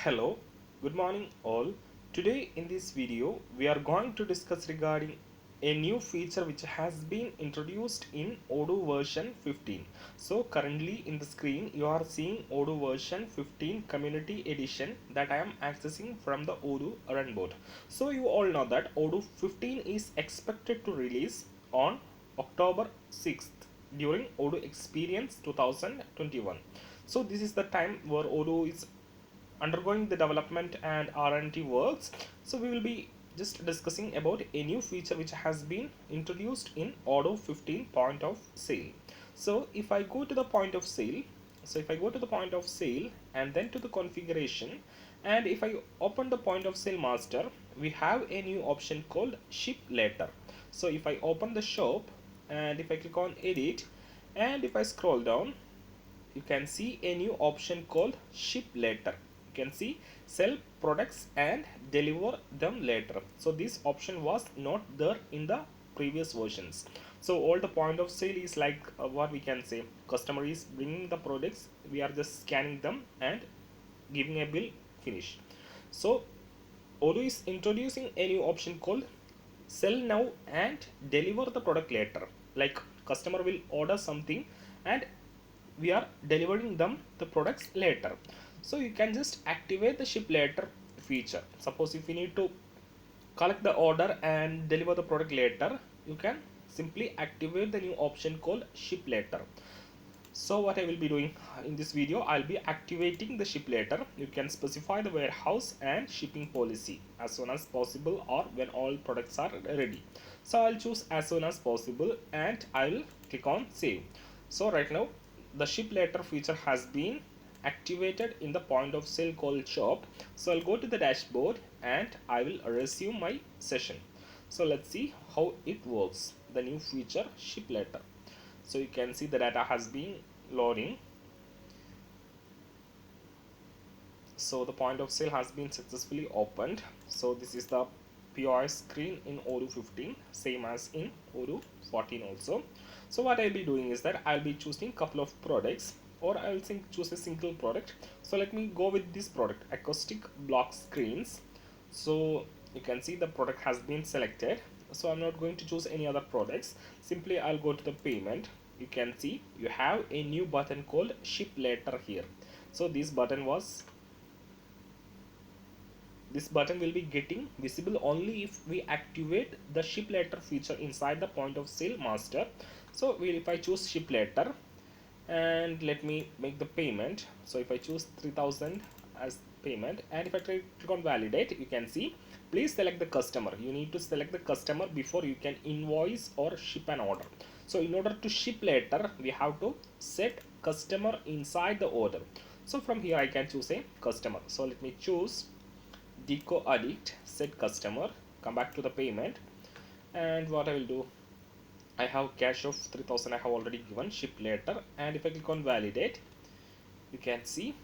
Hello, good morning all. Today in this video we are going to discuss regarding a new feature which has been introduced in Odoo version 15. So currently in the screen you are seeing Odoo version 15 community edition that I am accessing from the Odoo Runboard. So you all know that Odoo 15 is expected to release on October 6th during Odoo Experience 2021. So this is the time where Odoo is undergoing the development and R&D works. So we will be just discussing about a new feature which has been introduced in Odoo 15 point of sale. So if I go to the point of sale, and then to the configuration, and if I open the point of sale master, we have a new option called ship later. So if I open the shop and if I click on edit and if I scroll down, you can see a new option called ship later. You can see sell products and deliver them later. So this option was not there in the previous versions. So all the point of sale is like what we can say, customer is bringing the products, we are just scanning them and giving a bill, finish. So Odoo is introducing a new option called sell now and deliver the product later. Like customer will order something and we are delivering them the products later. So you can just activate the ship later feature. Suppose if you need to collect the order and deliver the product later, you can simply activate the new option called ship later. So what I will be doing in this video, I'll be activating the ship later. You can specify the warehouse and shipping policy as soon as possible or when all products are ready. So I'll choose as soon as possible and I'll click on save. So right now the ship later feature has been activated in the point of sale called shop. So I'll go to the dashboard and I will resume my session. So let's see how it works, the new feature ship later. So you can see the data has been loading. So the point of sale has been successfully opened. So this is the POI screen in Odoo 15, same as in Odoo 14 also. So what I'll be doing is that I'll be choosing couple of products, or I'll choose a single product. So let me go with this product, acoustic block screens. So you can see the product has been selected. So I'm not going to choose any other products. Simply I'll go to the payment. You can see you have a new button called ship later here. So this button will be getting visible only if we activate the ship later feature inside the point of sale master. So if I choose ship later and let me make the payment, so if I choose 3000 as payment and if I click on validate, you can see please select the customer. You need to select the customer before you can invoice or ship an order. So in order to ship later, we have to set customer inside the order. So from here I can choose a customer. So let me choose Deco Addict, set customer, come back to the payment, and what I will do, I have cash of 3000 I have already given, ship later, and if I click on validate, you can see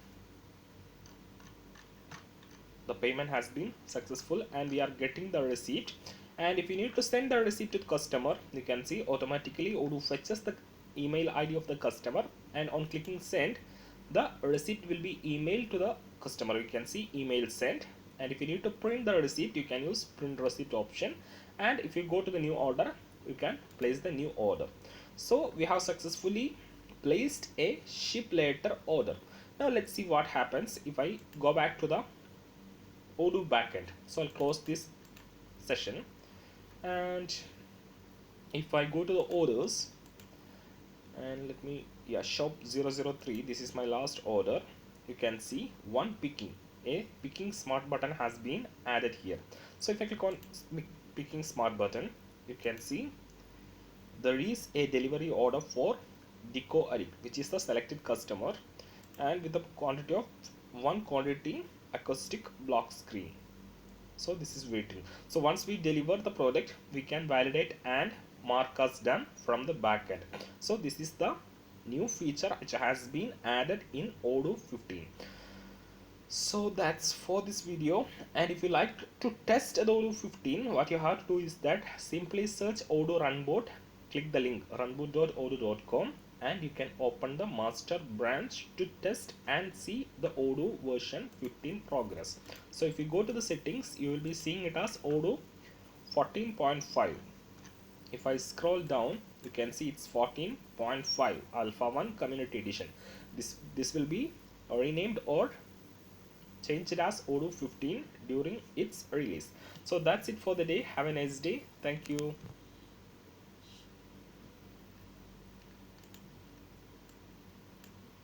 the payment has been successful and we are getting the receipt. And if you need to send the receipt to the customer, you can see automatically Odoo fetches the email ID of the customer, and on clicking send, the receipt will be emailed to the customer. You can see email sent. And if you need to print the receipt, you can use print receipt option, and if you go to the new order, you can place the new order. So we have successfully placed a ship later order. Now let's see what happens if I go back to the Odoo backend. So I'll close this session, and if I go to the orders and let me, yeah, shop 003, this is my last order. You can see one picking, a picking smart button has been added here. So if I click on picking smart button, you can see there is a delivery order for Deco Addict, which is the selected customer, and with the quantity of one quantity acoustic block screen. So this is waiting. So once we deliver the product, we can validate and mark as done from the backend. So this is the new feature which has been added in Odoo 15. So that's for this video, and if you like to test the Odoo 15, what you have to do is that simply search Odoo Runboard, click the link runboard.odoo.com, and you can open the master branch to test and see the Odoo version 15 progress. So if you go to the settings, you will be seeing it as Odoo 14.5. If I scroll down, you can see it's 14.5 Alpha 1 Community Edition. This will be renamed or changed as Odoo 15 during its release. So that's it for the day. Have a nice day. Thank you.